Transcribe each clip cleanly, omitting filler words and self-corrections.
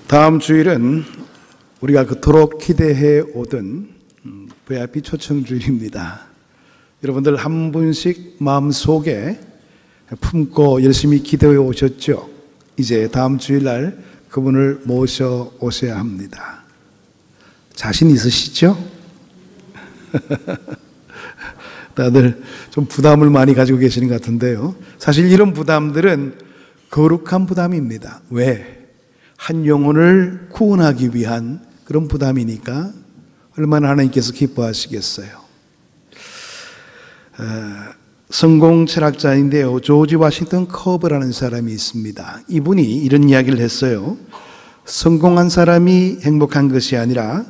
다음 주일은 우리가 그토록 기대해 오던 VIP 초청 주일입니다. 여러분들 한 분씩 마음속에 품고 열심히 기도해 오셨죠? 이제 다음 주일날 그분을 모셔 오셔야 합니다. 자신 있으시죠? 다들 좀 부담을 많이 가지고 계시는 것 같은데요. 사실 이런 부담들은 거룩한 부담입니다. 왜? 한 영혼을 구원하기 위한 그런 부담이니까 얼마나 하나님께서 기뻐하시겠어요. 성공 철학자인데요, 조지 워싱턴 커브라는 사람이 있습니다. 이분이 이런 이야기를 했어요. 성공한 사람이 행복한 것이 아니라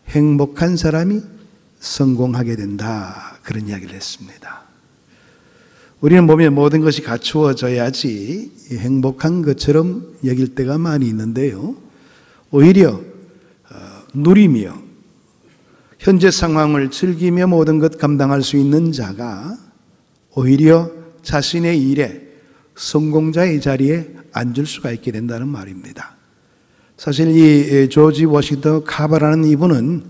행복한 사람이 성공하게 된다, 그런 이야기를 했습니다. 우리는 보면 모든 것이 갖추어져야지 행복한 것처럼 여길 때가 많이 있는데요, 오히려 누리며 현재 상황을 즐기며 모든 것 감당할 수 있는 자가 오히려 자신의 일에 성공자의 자리에 앉을 수가 있게 된다는 말입니다. 사실 이 조지 워싱턴 카바라는 이분은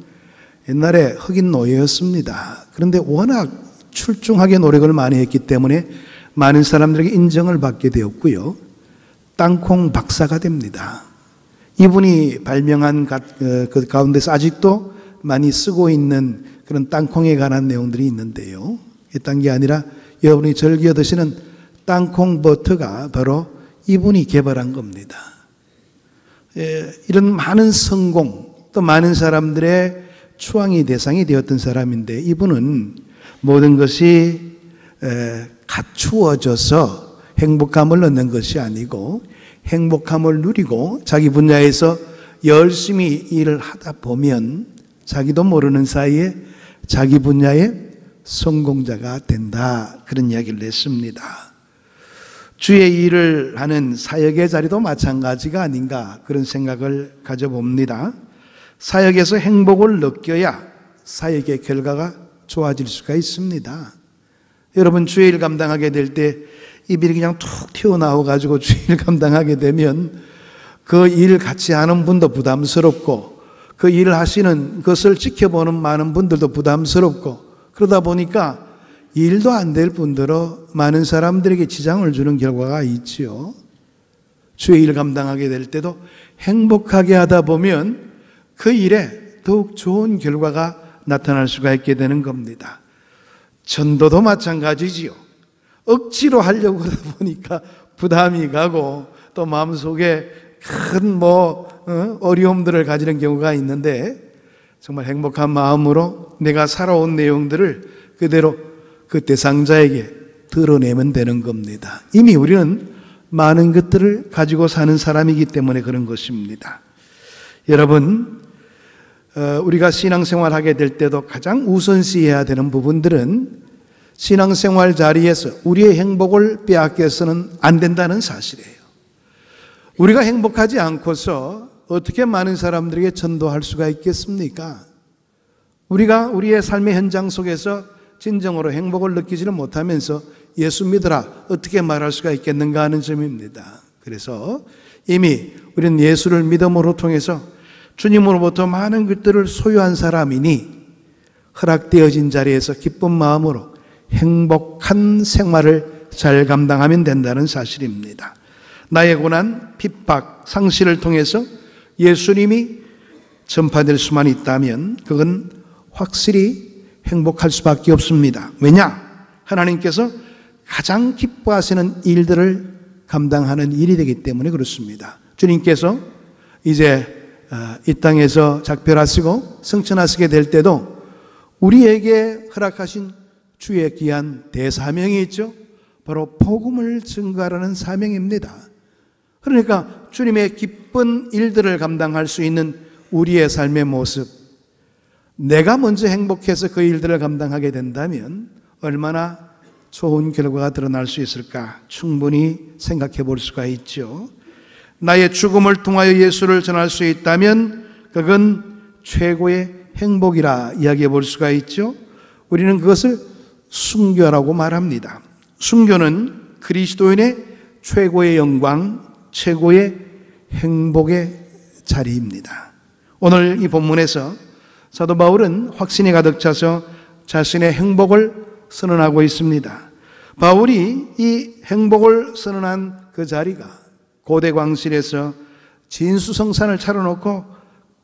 옛날에 흑인 노예였습니다. 그런데 워낙 출중하게 노력을 많이 했기 때문에 많은 사람들에게 인정을 받게 되었고요, 땅콩 박사가 됩니다. 이분이 발명한 그 가운데서 아직도 많이 쓰고 있는 그런 땅콩에 관한 내용들이 있는데요, 이딴 게 아니라 여러분이 즐겨 드시는 땅콩 버터가 바로 이분이 개발한 겁니다. 이런 많은 성공, 또 많은 사람들의 추앙의 대상이 되었던 사람인데, 이분은 모든 것이 갖추어져서 행복감을 얻는 것이 아니고 행복함을 누리고 자기 분야에서 열심히 일을 하다 보면 자기도 모르는 사이에 자기 분야의 성공자가 된다, 그런 이야기를 했습니다. 주의 일을 하는 사역의 자리도 마찬가지가 아닌가, 그런 생각을 가져봅니다. 사역에서 행복을 느껴야 사역의 결과가 좋아질 수가 있습니다. 여러분, 주의 일 감당하게 될 때 입이 그냥 툭 튀어나와가지고 주의 일 감당하게 되면 그 일 같이 하는 분도 부담스럽고 그 일을 하시는 것을 지켜보는 많은 분들도 부담스럽고, 그러다 보니까 일도 안 될 뿐더러 많은 사람들에게 지장을 주는 결과가 있지요. 주의 일 감당하게 될 때도 행복하게 하다 보면 그 일에 더욱 좋은 결과가 나타날 수가 있게 되는 겁니다. 전도도 마찬가지지요. 억지로 하려고 하다 보니까 부담이 가고 또 마음속에 큰 어려움들을 가지는 경우가 있는데, 정말 행복한 마음으로 내가 살아온 내용들을 그대로 그 대상자에게 드러내면 되는 겁니다. 이미 우리는 많은 것들을 가지고 사는 사람이기 때문에 그런 것입니다. 여러분, 우리가 신앙생활 하게 될 때도 가장 우선시해야 되는 부분들은 신앙생활 자리에서 우리의 행복을 빼앗겨서는 안 된다는 사실이에요. 우리가 행복하지 않고서 어떻게 많은 사람들에게 전도할 수가 있겠습니까? 우리가 우리의 삶의 현장 속에서 진정으로 행복을 느끼지는 못하면서 예수 믿으라 어떻게 말할 수가 있겠는가 하는 점입니다. 그래서 이미 우리는 예수를 믿음으로 통해서 주님으로부터 많은 것들을 소유한 사람이니 허락되어진 자리에서 기쁜 마음으로 행복한 생활을 잘 감당하면 된다는 사실입니다. 나의 고난, 핍박, 상실을 통해서 예수님이 전파될 수만 있다면 그건 확실히 행복할 수밖에 없습니다. 왜냐? 하나님께서 가장 기뻐하시는 일들을 감당하는 일이 되기 때문에 그렇습니다. 주님께서 이제 이 땅에서 작별하시고 승천하시게 될 때도 우리에게 허락하신 주의 귀한 대사명이 있죠. 바로 복음을 증거하라는 사명입니다. 그러니까 주님의 기쁜 일들을 감당할 수 있는 우리의 삶의 모습, 내가 먼저 행복해서 그 일들을 감당하게 된다면 얼마나 좋은 결과가 드러날 수 있을까 충분히 생각해 볼 수가 있죠. 나의 죽음을 통하여 예수를 전할 수 있다면 그건 최고의 행복이라 이야기해 볼 수가 있죠. 우리는 그것을 순교라고 말합니다. 순교는 그리스도인의 최고의 영광, 최고의 행복의 자리입니다. 오늘 이 본문에서 사도 바울은 확신이 가득 차서 자신의 행복을 선언하고 있습니다. 바울이 이 행복을 선언한 그 자리가 고대 광실에서 진수성찬을 차려놓고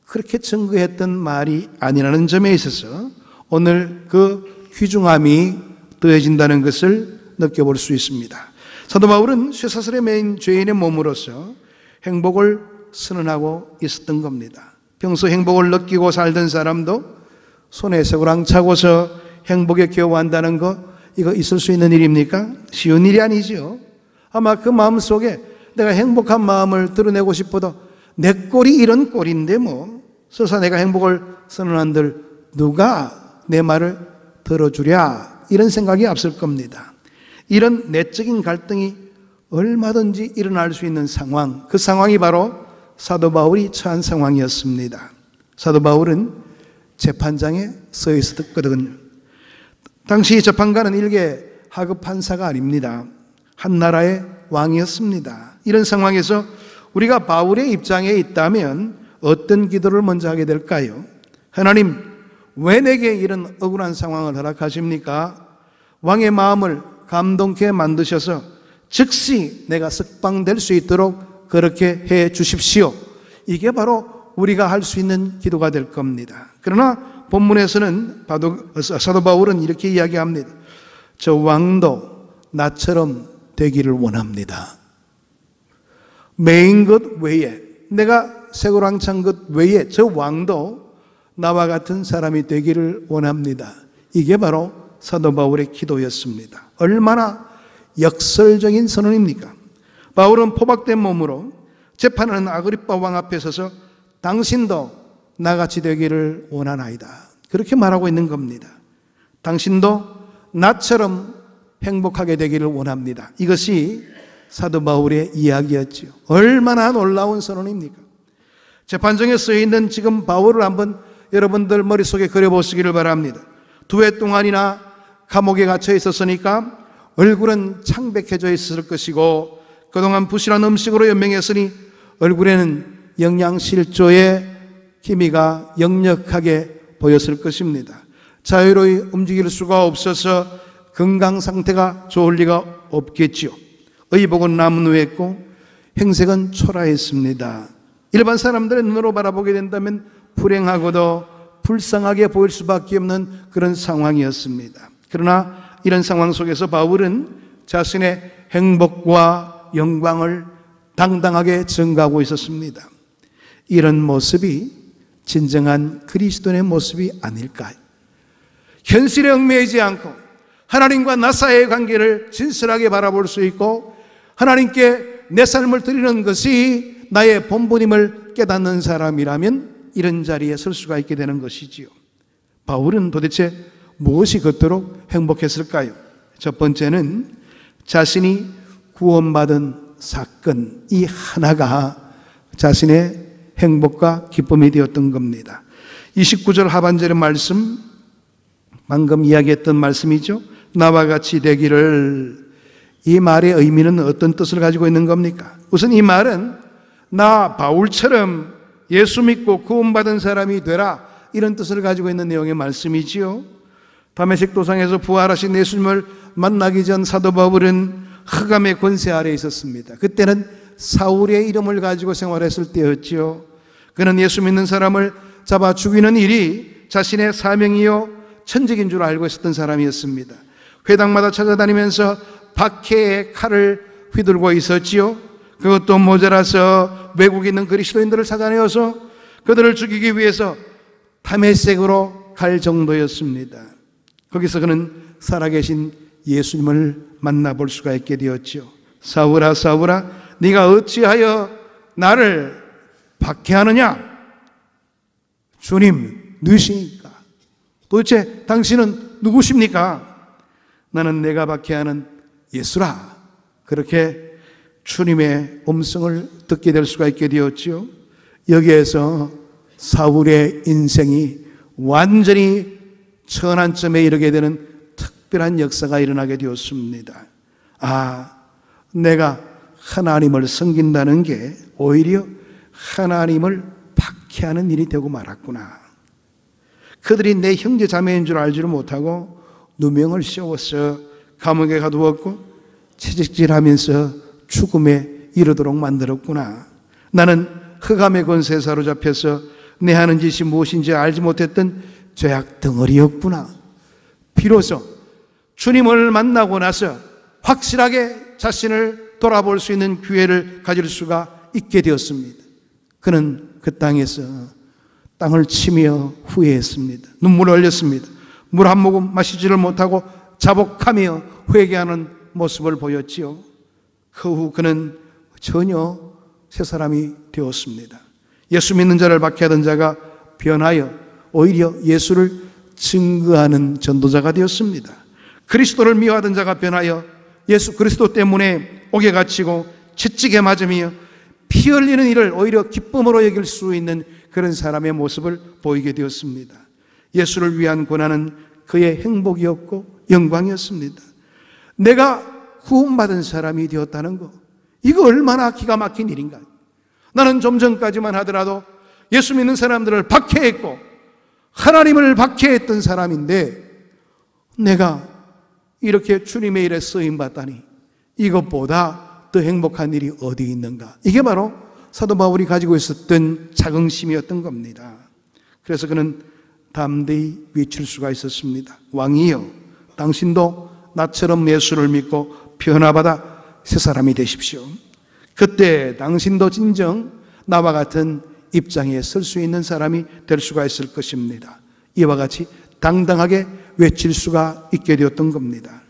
그렇게 증거했던 말이 아니라는 점에 있어서 오늘 그 귀중함이 더해진다는 것을 느껴볼 수 있습니다. 사도 바울은 쇠사슬에 매인 죄인의 몸으로서 행복을 선언하고 있었던 겁니다. 평소 행복을 느끼고 살던 사람도 손에 쇠고랑 차고서 행복에 겨워한다는 거, 이거 있을 수 있는 일입니까? 쉬운 일이 아니죠. 아마 그 마음 속에 내가 행복한 마음을 드러내고 싶어도 내 꼴이 이런 꼴인데 뭐 설사 내가 행복을 선언한들 누가 내 말을 들어주랴, 이런 생각이 앞설 겁니다. 이런 내적인 갈등이 얼마든지 일어날 수 있는 상황, 그 상황이 바로 사도 바울이 처한 상황이었습니다. 사도 바울은 재판장에 서 있었거든요. 당시 재판관은 일개 하급 판사가 아닙니다. 한 나라의 왕이었습니다. 이런 상황에서 우리가 바울의 입장에 있다면 어떤 기도를 먼저 하게 될까요? 하나님, 왜 내게 이런 억울한 상황을 허락하십니까? 왕의 마음을 감동케 만드셔서 즉시 내가 석방될 수 있도록 그렇게 해 주십시오. 이게 바로 우리가 할 수 있는 기도가 될 겁니다. 그러나 본문에서는 사도 바울은 이렇게 이야기합니다. 저 왕도 나처럼 되기를 원합니다. 매인 것 외에, 내가 쇠고랑 찬 것 외에 저 왕도 나와 같은 사람이 되기를 원합니다. 이게 바로 사도 바울의 기도였습니다. 얼마나 역설적인 선언입니까? 바울은 포박된 몸으로 재판하는 아그리빠 왕 앞에 서서 당신도 나같이 되기를 원하나이다, 그렇게 말하고 있는 겁니다. 당신도 나처럼 행복하게 되기를 원합니다. 이것이 사도 바울의 이야기였지요. 얼마나 놀라운 선언입니까? 재판정에 쓰여있는 지금 바울을 한번 여러분들 머릿속에 그려보시기를 바랍니다. 2해 동안이나 감옥에 갇혀 있었으니까 얼굴은 창백해져 있을 것이고 그동안 부실한 음식으로 연명했으니 얼굴에는 영양실조의 기미가 역력하게 보였을 것입니다. 자유로이 움직일 수가 없어서 건강 상태가 좋을 리가 없겠지요. 의복은 나무누했고 행색은 초라했습니다. 일반 사람들의 눈으로 바라보게 된다면 불행하고도 불쌍하게 보일 수밖에 없는 그런 상황이었습니다. 그러나 이런 상황 속에서 바울은 자신의 행복과 영광을 당당하게 증거하고 있었습니다. 이런 모습이 진정한 그리스도인의 모습이 아닐까요? 현실에 얽매이지 않고 하나님과 나 사이의 관계를 진실하게 바라볼 수 있고 하나님께 내 삶을 드리는 것이 나의 본분임을 깨닫는 사람이라면 이런 자리에 설 수가 있게 되는 것이지요. 바울은 도대체 무엇이 그토록 행복했을까요? 첫 번째는 자신이 구원받은 사건, 이 하나가 자신의 행복과 기쁨이 되었던 겁니다. 29절 하반절의 말씀, 방금 이야기했던 말씀이죠. 나와 같이 되기를, 이 말의 의미는 어떤 뜻을 가지고 있는 겁니까? 우선 이 말은 나 바울처럼 예수 믿고 구원받은 사람이 되라, 이런 뜻을 가지고 있는 내용의 말씀이지요. 다메섹 도상에서 부활하신 예수님을 만나기 전 사도 바울은 흑암의 권세 아래에 있었습니다. 그때는 사울의 이름을 가지고 생활했을 때였지요. 그는 예수 믿는 사람을 잡아 죽이는 일이 자신의 사명이요 천직인 줄 알고 있었던 사람이었습니다. 회당마다 찾아다니면서 박해의 칼을 휘둘고 있었지요. 그것도 모자라서 외국에 있는 그리스도인들을 찾아내어서 그들을 죽이기 위해서 다메섹으로 갈 정도였습니다. 거기서 그는 살아계신 예수님을 만나볼 수가 있게 되었지요. 사울아 사울아 네가 어찌하여 나를 박해하느냐? 주님 누구십니까? 도대체 당신은 누구십니까? 나는 내가 박해하는 예수라. 그렇게 주님의 음성을 듣게 될 수가 있게 되었지요. 여기에서 사울의 인생이 완전히 천안점에 이르게 되는 특별한 역사가 일어나게 되었습니다. 아, 내가 하나님을 섬긴다는 게 오히려 하나님을 박해하는 일이 되고 말았구나. 그들이 내 형제 자매인 줄 알지를 못하고 누명을 씌워서 감옥에 가두었고 채찍질하면서 죽음에 이르도록 만들었구나. 나는 흑암의 권세에 사로잡혀서 내 하는 짓이 무엇인지 알지 못했던 죄악 덩어리였구나. 비로소 주님을 만나고 나서 확실하게 자신을 돌아볼 수 있는 기회를 가질 수가 있게 되었습니다. 그는 그 땅에서 땅을 치며 후회했습니다. 눈물을 흘렸습니다. 물 한 모금 마시지를 못하고 자복하며 회개하는 모습을 보였지요. 그 후 그는 전혀 새 사람이 되었습니다. 예수 믿는 자를 박해하던 자가 변하여 오히려 예수를 증거하는 전도자가 되었습니다. 그리스도를 미워하던 자가 변하여 예수 그리스도 때문에 옥에 갇히고 채찍에 맞으며 피 흘리는 일을 오히려 기쁨으로 여길 수 있는 그런 사람의 모습을 보이게 되었습니다. 예수를 위한 고난은 그의 행복이었고 영광이었습니다. 내가 구원받은 사람이 되었다는 것, 이거 얼마나 기가 막힌 일인가. 나는 좀 전까지만 하더라도 예수 믿는 사람들을 박해했고 하나님을 박해했던 사람인데 내가 이렇게 주님의 일에 쓰임받다니 이것보다 더 행복한 일이 어디 있는가. 이게 바로 사도 바울이 가지고 있었던 자긍심이었던 겁니다. 그래서 그는 담대히 외칠 수가 있었습니다. 왕이여, 당신도 나처럼 예수를 믿고 변화받아 새 사람이 되십시오. 그때 당신도 진정 나와 같은 입장에 설 수 있는 사람이 될 수가 있을 것입니다. 이와 같이 당당하게 외칠 수가 있게 되었던 겁니다.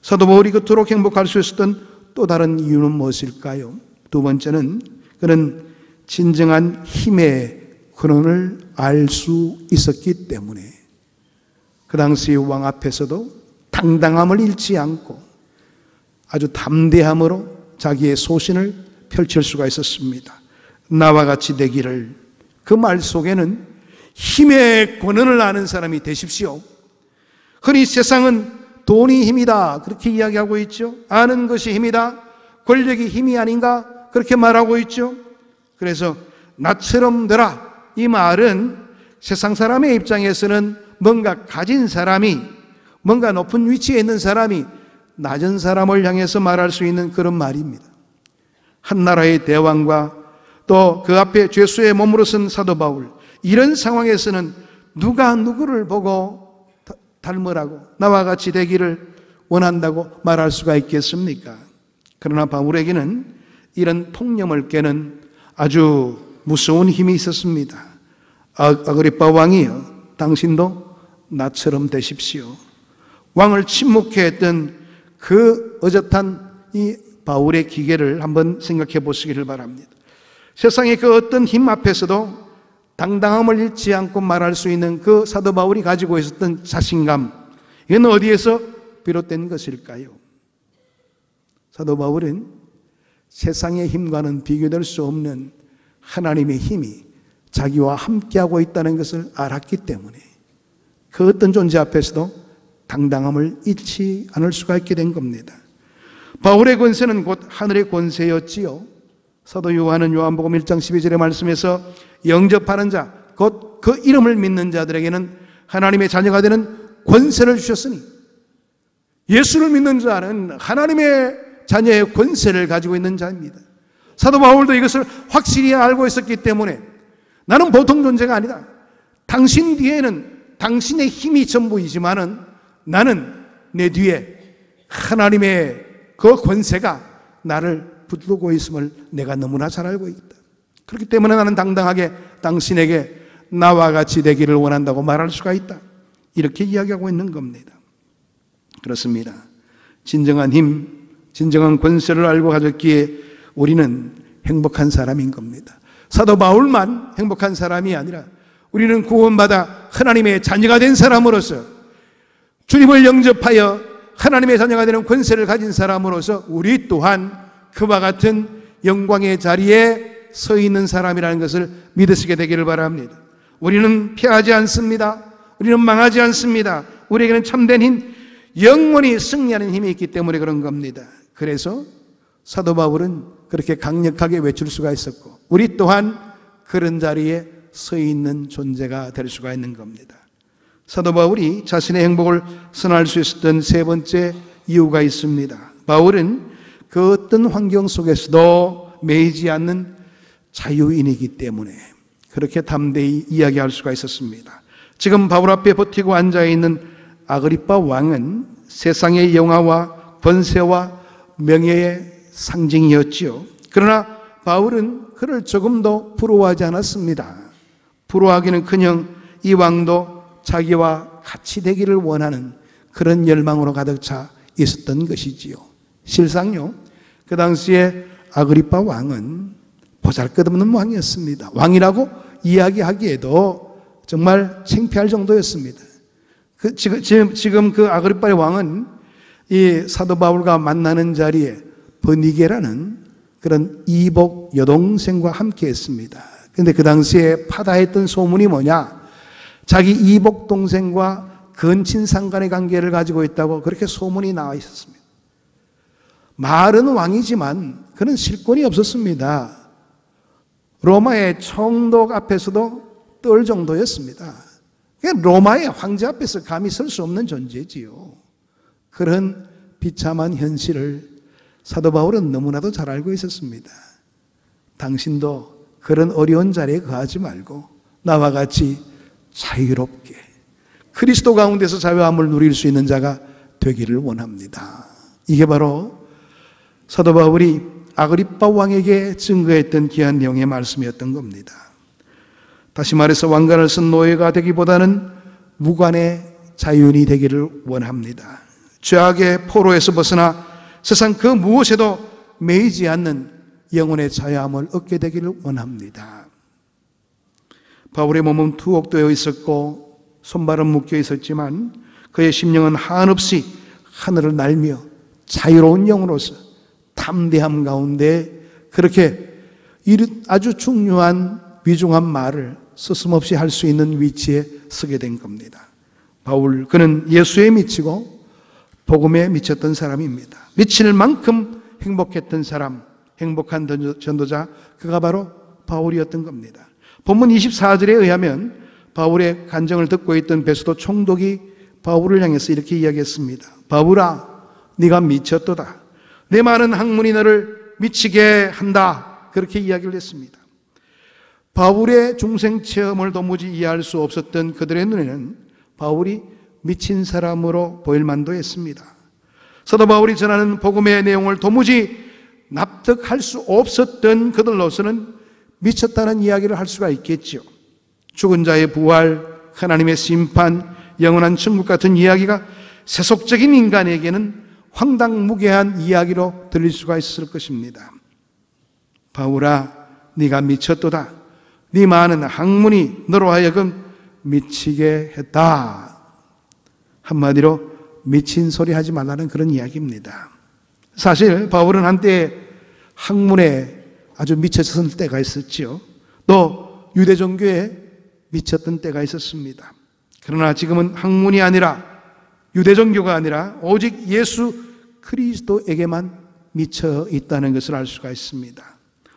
사도 바울이 그토록 행복할 수 있었던 또 다른 이유는 무엇일까요? 두 번째는 그는 진정한 힘의 근원을 알 수 있었기 때문에 그 당시 왕 앞에서도 당당함을 잃지 않고 아주 담대함으로 자기의 소신을 펼칠 수가 있었습니다. 나와 같이 되기를. 그 말 속에는 힘의 권한을 아는 사람이 되십시오. 흔히 세상은 돈이 힘이다 그렇게 이야기하고 있죠. 아는 것이 힘이다, 권력이 힘이 아닌가 그렇게 말하고 있죠. 그래서 나처럼 되라, 이 말은 세상 사람의 입장에서는 뭔가 가진 사람이, 뭔가 높은 위치에 있는 사람이 낮은 사람을 향해서 말할 수 있는 그런 말입니다. 한 나라의 대왕과 또 그 앞에 죄수의 몸으로 쓴 사도 바울, 이런 상황에서는 누가 누구를 보고 닮으라고, 나와 같이 되기를 원한다고 말할 수가 있겠습니까? 그러나 바울에게는 이런 통념을 깨는 아주 무서운 힘이 있었습니다. 아그리빠 왕이여, 당신도 나처럼 되십시오. 왕을 침묵해 했던 그 어젓한 이 바울의 기계를 한번 생각해 보시기를 바랍니다. 세상의 그 어떤 힘 앞에서도 당당함을 잃지 않고 말할 수 있는 그 사도 바울이 가지고 있었던 자신감, 이건 어디에서 비롯된 것일까요? 사도 바울은 세상의 힘과는 비교될 수 없는 하나님의 힘이 자기와 함께하고 있다는 것을 알았기 때문에 그 어떤 존재 앞에서도 당당함을 잃지 않을 수가 있게 된 겁니다. 바울의 권세는 곧 하늘의 권세였지요. 사도 요한은 요한복음 1장 12절의 말씀에서 영접하는 자, 곧 그 이름을 믿는 자들에게는 하나님의 자녀가 되는 권세를 주셨으니, 예수를 믿는 자는 하나님의 자녀의 권세를 가지고 있는 자입니다. 사도 바울도 이것을 확실히 알고 있었기 때문에 나는 보통 존재가 아니다, 당신 뒤에는 당신의 힘이 전부이지만은 나는 내 뒤에 하나님의 그 권세가 나를 붙들고 있음을 내가 너무나 잘 알고 있다. 그렇기 때문에 나는 당당하게 당신에게 나와 같이 되기를 원한다고 말할 수가 있다. 이렇게 이야기하고 있는 겁니다. 그렇습니다. 진정한 힘, 진정한 권세를 알고 가졌기에 우리는 행복한 사람인 겁니다. 사도 바울만 행복한 사람이 아니라 우리는 구원받아 하나님의 자녀가 된 사람으로서, 주님을 영접하여 하나님의 자녀가 되는 권세를 가진 사람으로서 우리 또한 그와 같은 영광의 자리에 서 있는 사람이라는 것을 믿으시게 되기를 바랍니다. 우리는 패하지 않습니다. 우리는 망하지 않습니다. 우리에게는 참된 힘, 영원히 승리하는 힘이 있기 때문에 그런 겁니다. 그래서 사도 바울은 그렇게 강력하게 외칠 수가 있었고 우리 또한 그런 자리에 서 있는 존재가 될 수가 있는 겁니다. 사도 바울이 자신의 행복을 선할 수 있었던 세 번째 이유가 있습니다. 바울은 그 어떤 환경 속에서도 매이지 않는 자유인이기 때문에 그렇게 담대히 이야기할 수가 있었습니다. 지금 바울 앞에 버티고 앉아있는 아그리빠 왕은 세상의 영화와 번세와 명예의 상징이었지요. 그러나 바울은 그를 조금도 부러워하지 않았습니다. 부러워하기는커녕 이 왕도 자기와 같이 되기를 원하는 그런 열망으로 가득 차 있었던 것이지요. 실상요, 그 당시에 아그리빠 왕은 보잘것없는 왕이었습니다. 왕이라고 이야기하기에도 정말 창피할 정도였습니다. 지금 그 아그리빠의 왕은 이 사도 바울과 만나는 자리에 버니게라는 그런 이복 여동생과 함께 했습니다. 그런데 그 당시에 파다했던 소문이 뭐냐? 자기 이복 동생과 근친상간의 관계를 가지고 있다고 그렇게 소문이 나와 있었습니다. 말은 왕이지만 그는 실권이 없었습니다. 로마의 총독 앞에서도 떨 정도였습니다. 로마의 황제 앞에서 감히 설 수 없는 존재지요. 그런 비참한 현실을 사도 바울은 너무나도 잘 알고 있었습니다. 당신도 그런 어려운 자리에 거하지 말고 나와 같이 자유롭게 그리스도 가운데서 자유함을 누릴 수 있는 자가 되기를 원합니다. 이게 바로 사도 바울이 아그리빠 왕에게 증거했던 귀한 내용의 말씀이었던 겁니다. 다시 말해서 왕관을 쓴 노예가 되기보다는 무관의 자유인이 되기를 원합니다. 죄악의 포로에서 벗어나 세상 그 무엇에도 매이지 않는 영혼의 자유함을 얻게 되기를 원합니다. 바울의 몸은 투옥되어 있었고 손발은 묶여 있었지만 그의 심령은 한없이 하늘을 날며 자유로운 영으로서 담대함 가운데 그렇게 아주 중요한 위중한 말을 서슴없이 할 수 있는 위치에 서게 된 겁니다. 바울, 그는 예수에 미치고 복음에 미쳤던 사람입니다. 미칠 만큼 행복했던 사람, 행복한 전도자, 그가 바로 바울이었던 겁니다. 본문 24절에 의하면 바울의 간증을 듣고 있던 베스도 총독이 바울을 향해서 이렇게 이야기했습니다. 바울아, 네가 미쳤도다. 내 많은 학문이 너를 미치게 한다. 그렇게 이야기를 했습니다. 바울의 중생 체험을 도무지 이해할 수 없었던 그들의 눈에는 바울이 미친 사람으로 보일 만도 했습니다. 사도 바울이 전하는 복음의 내용을 도무지 납득할 수 없었던 그들로서는 미쳤다는 이야기를 할 수가 있겠죠. 죽은 자의 부활, 하나님의 심판, 영원한 천국 같은 이야기가 세속적인 인간에게는 황당무계한 이야기로 들릴 수가 있을 것입니다. 바울아, 네가 미쳤도다. 네 많은 학문이 너로 하여금 미치게 했다. 한마디로 미친 소리 하지 말라는 그런 이야기입니다. 사실 바울은 한때 학문에 아주 미쳤을 때가 있었지요. 또 유대 종교에 미쳤던 때가 있었습니다. 그러나 지금은 학문이 아니라 유대 종교가 아니라 오직 예수 그리스도에게만 미쳐 있다는 것을 알 수가 있습니다.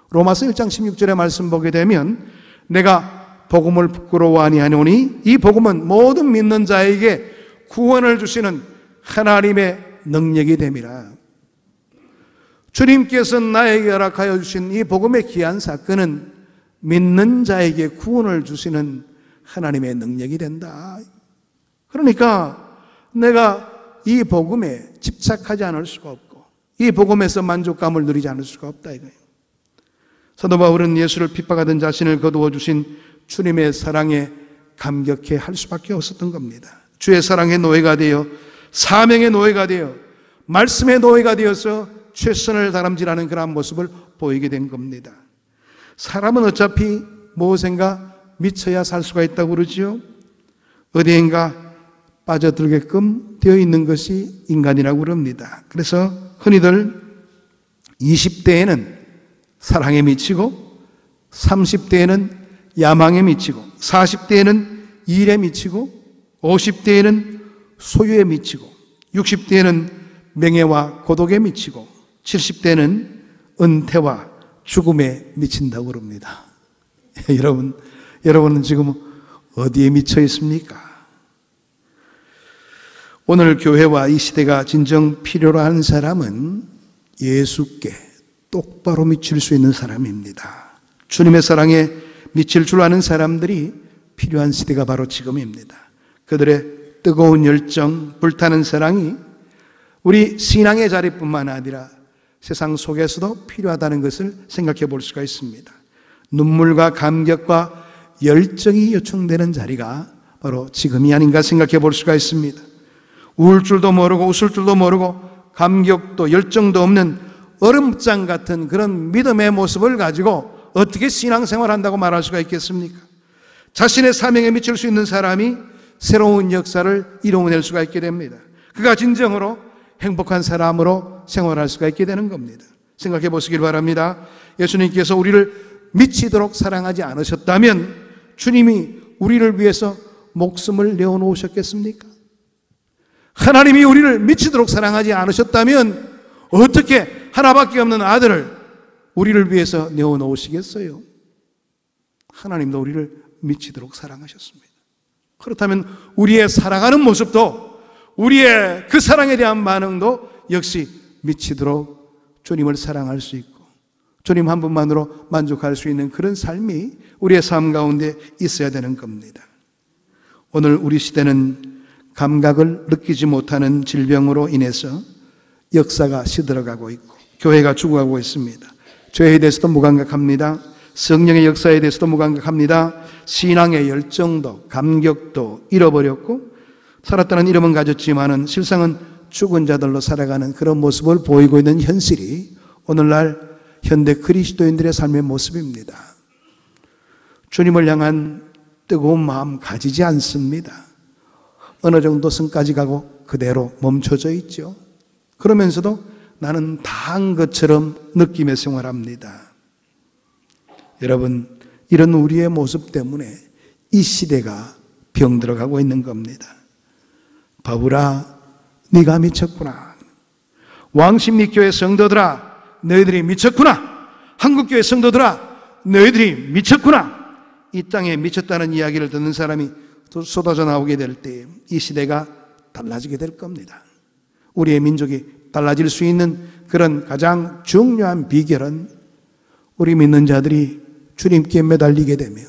로마서 1장 16절의 말씀 보게 되면 내가 복음을 부끄러워 아니하노니 이 복음은 모든 믿는 자에게 구원을 주시는 하나님의 능력이 됨이라. 주님께서 나에게 허락하여 주신 이 복음의 귀한 사건은 믿는 자에게 구원을 주시는 하나님의 능력이 된다. 그러니까 내가 이 복음에 집착하지 않을 수가 없고 이 복음에서 만족감을 누리지 않을 수가 없다 이거예요. 사도 바울은 예수를 핍박하던 자신을 거두어 주신 주님의 사랑에 감격해 할 수밖에 없었던 겁니다. 주의 사랑의 노예가 되어 사명의 노예가 되어 말씀의 노예가 되어서 최선을 다람질하는 그런 모습을 보이게 된 겁니다. 사람은 어차피 무엇인가 미쳐야 살 수가 있다고 그러지요. 어디엔가 빠져들게끔 되어 있는 것이 인간이라고 그럽니다. 그래서 흔히들 20대에는 사랑에 미치고 30대에는 야망에 미치고 40대에는 일에 미치고 50대에는 소유에 미치고 60대에는 명예와 고독에 미치고 70대는 은퇴와 죽음에 미친다고 그럽니다. 여러분, 여러분은 지금 어디에 미쳐 있습니까? 오늘 교회와 이 시대가 진정 필요로 하는 사람은 예수께 똑바로 미칠 수 있는 사람입니다. 주님의 사랑에 미칠 줄 아는 사람들이 필요한 시대가 바로 지금입니다. 그들의 뜨거운 열정, 불타는 사랑이 우리 신앙의 자리뿐만 아니라 세상 속에서도 필요하다는 것을 생각해 볼 수가 있습니다. 눈물과 감격과 열정이 요청되는 자리가 바로 지금이 아닌가 생각해 볼 수가 있습니다. 울 줄도 모르고 웃을 줄도 모르고 감격도 열정도 없는 얼음장 같은 그런 믿음의 모습을 가지고 어떻게 신앙생활을 한다고 말할 수가 있겠습니까? 자신의 사명에 미칠 수 있는 사람이 새로운 역사를 이루어낼 수가 있게 됩니다. 그가 진정으로 행복한 사람으로 생활할 수가 있게 되는 겁니다. 생각해 보시길 바랍니다. 예수님께서 우리를 미치도록 사랑하지 않으셨다면 주님이 우리를 위해서 목숨을 내어놓으셨겠습니까? 하나님이 우리를 미치도록 사랑하지 않으셨다면 어떻게 하나밖에 없는 아들을 우리를 위해서 내어놓으시겠어요? 하나님도 우리를 미치도록 사랑하셨습니다. 그렇다면 우리의 살아가는 모습도, 우리의 그 사랑에 대한 반응도 역시 미치도록 주님을 사랑할 수 있고 주님 한 분만으로 만족할 수 있는 그런 삶이 우리의 삶 가운데 있어야 되는 겁니다. 오늘 우리 시대는 감각을 느끼지 못하는 질병으로 인해서 역사가 시들어가고 있고 교회가 죽어가고 있습니다. 죄에 대해서도 무감각합니다. 성령의 역사에 대해서도 무감각합니다. 신앙의 열정도 감격도 잃어버렸고 살았다는 이름은 가졌지만은 실상은 죽은 자들로 살아가는 그런 모습을 보이고 있는 현실이 오늘날 현대 그리스도인들의 삶의 모습입니다. 주님을 향한 뜨거운 마음 가지지 않습니다. 어느 정도 선까지 가고 그대로 멈춰져 있죠. 그러면서도 나는 다 한 것처럼 느끼며 생활합니다. 여러분, 이런 우리의 모습 때문에 이 시대가 병들어가고 있는 겁니다. 바보라, 네가 미쳤구나. 왕십리교회 성도들아, 너희들이 미쳤구나. 한국교회 성도들아, 너희들이 미쳤구나. 이 땅에 미쳤다는 이야기를 듣는 사람이 쏟아져 나오게 될 때 이 시대가 달라지게 될 겁니다. 우리의 민족이 달라질 수 있는 그런 가장 중요한 비결은 우리 믿는 자들이 주님께 매달리게 되며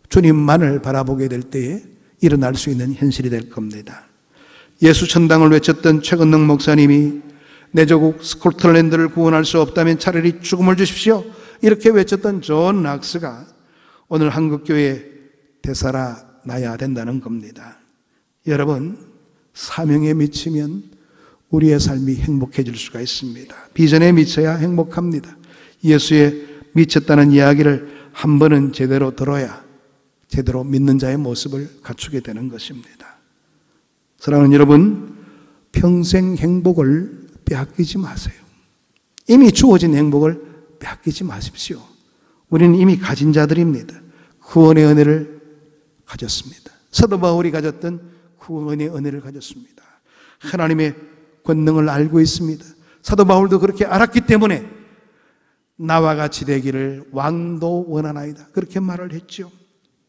주님만을 바라보게 될 때에 일어날 수 있는 현실이 될 겁니다. 예수 천당을 외쳤던 최건능 목사님이 내 조국 스코틀랜드를 구원할 수 없다면 차라리 죽음을 주십시오, 이렇게 외쳤던 존 락스가 오늘 한국교회 대사라 나야 된다는 겁니다. 여러분, 사명에 미치면 우리의 삶이 행복해질 수가 있습니다. 비전에 미쳐야 행복합니다. 예수에 미쳤다는 이야기를 한 번은 제대로 들어야 제대로 믿는 자의 모습을 갖추게 되는 것입니다. 사랑하는 여러분, 평생 행복을 빼앗기지 마세요. 이미 주어진 행복을 빼앗기지 마십시오. 우리는 이미 가진 자들입니다. 구원의 은혜를 가졌습니다. 사도 바울이 가졌던 구원의 은혜를 가졌습니다. 하나님의 권능을 알고 있습니다. 사도 바울도 그렇게 알았기 때문에 나와 같이 되기를 왕도 원하나이다, 그렇게 말을 했죠.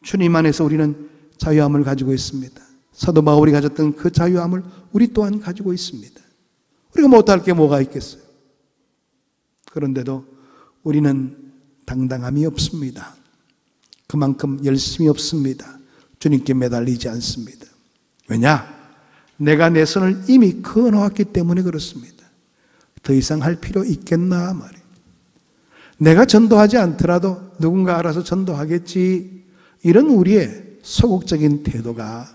주님 안에서 우리는 자유함을 가지고 있습니다. 사도 바울이 가졌던 그 자유함을 우리 또한 가지고 있습니다. 우리가 못할 게 뭐가 있겠어요? 그런데도 우리는 당당함이 없습니다. 그만큼 열심이 없습니다. 주님께 매달리지 않습니다. 왜냐? 내가 내 선을 이미 그어놓았기 때문에 그렇습니다. 더 이상 할 필요 있겠나 말이에요. 내가 전도하지 않더라도 누군가 알아서 전도하겠지, 이런 우리의 소극적인 태도가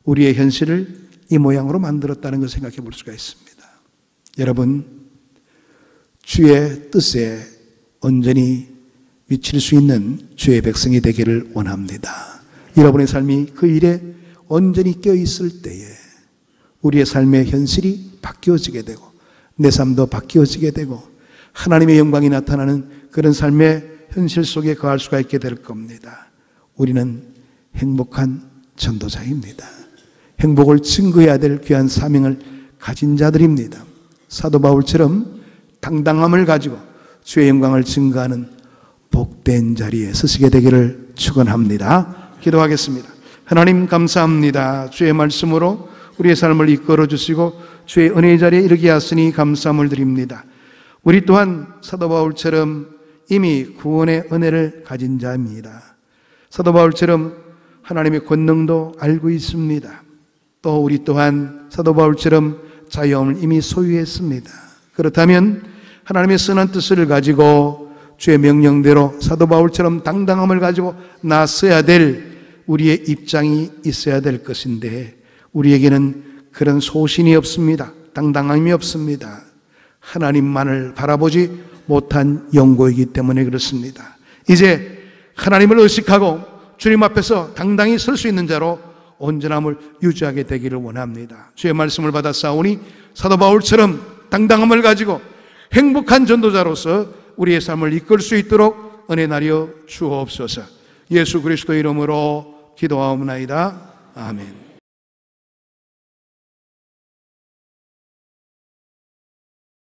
우리의 현실을 이 모양으로 만들었다는 것을 생각해 볼 수가 있습니다. 여러분, 주의 뜻에 온전히 미칠 수 있는 주의 백성이 되기를 원합니다. 여러분의 삶이 그 일에 온전히 껴있을 때에 우리의 삶의 현실이 바뀌어지게 되고 내 삶도 바뀌어지게 되고 하나님의 영광이 나타나는 그런 삶의 현실 속에 거할 수가 있게 될 겁니다. 우리는 행복한 전도자입니다. 행복을 증거해야 될 귀한 사명을 가진 자들입니다. 사도 바울처럼 당당함을 가지고 주의 영광을 증거하는 복된 자리에 서시게 되기를 축원합니다. 기도하겠습니다. 하나님 감사합니다. 주의 말씀으로 우리의 삶을 이끌어 주시고 주의 은혜의 자리에 이르게 하시니 감사함을 드립니다. 우리 또한 사도 바울처럼 이미 구원의 은혜를 가진 자입니다. 사도 바울처럼 하나님의 권능도 알고 있습니다. 또 우리 또한 사도 바울처럼 자유함을 이미 소유했습니다. 그렇다면 하나님의 선한 뜻을 가지고 주의 명령대로 사도 바울처럼 당당함을 가지고 나서야 될 우리의 입장이 있어야 될 것인데 우리에게는 그런 소신이 없습니다. 당당함이 없습니다. 하나님만을 바라보지 못한 영고이기 때문에 그렇습니다. 이제 하나님을 의식하고 주님 앞에서 당당히 설 수 있는 자로 온전함을 유지하게 되기를 원합니다. 주의 말씀을 받아 싸우니 사도 바울처럼 당당함을 가지고 행복한 전도자로서 우리의 삶을 이끌 수 있도록 은혜 나려 주옵소서. 예수 그리스도 이름으로 기도하옵나이다. 아멘.